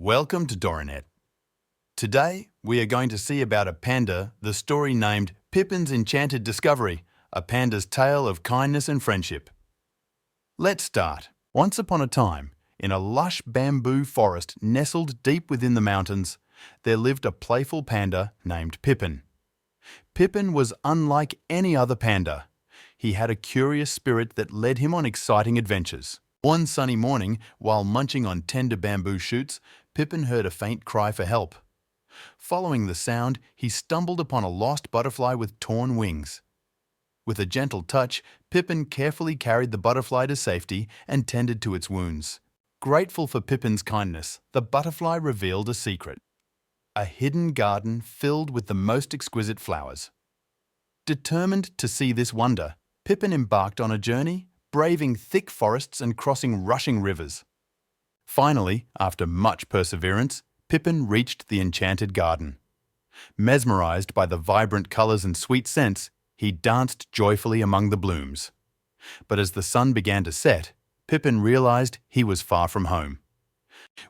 Welcome to Dorinet. Today, we are going to see about a panda, the story named Pippin's Enchanted Discovery, a panda's tale of kindness and friendship. Let's start. Once upon a time, in a lush bamboo forest nestled deep within the mountains, there lived a playful panda named Pippin. Pippin was unlike any other panda. He had a curious spirit that led him on exciting adventures. One sunny morning, while munching on tender bamboo shoots, Pippin heard a faint cry for help. Following the sound, he stumbled upon a lost butterfly with torn wings. With a gentle touch, Pippin carefully carried the butterfly to safety and tended to its wounds. Grateful for Pippin's kindness, the butterfly revealed a secret: a hidden garden filled with the most exquisite flowers. Determined to see this wonder, Pippin embarked on a journey, braving thick forests and crossing rushing rivers. Finally, after much perseverance, Pippin reached the enchanted garden. Mesmerized by the vibrant colors and sweet scents, he danced joyfully among the blooms. But as the sun began to set, Pippin realized he was far from home.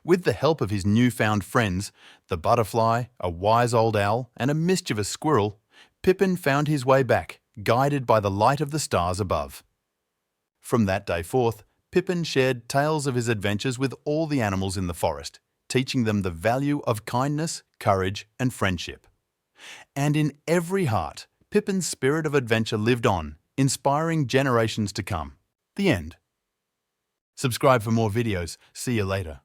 With the help of his newfound friends, the butterfly, a wise old owl, and a mischievous squirrel, Pippin found his way back, guided by the light of the stars above. From that day forth, Pippin shared tales of his adventures with all the animals in the forest, teaching them the value of kindness, courage, and friendship. And in every heart, Pippin's spirit of adventure lived on, inspiring generations to come. The end. Subscribe for more videos. See you later.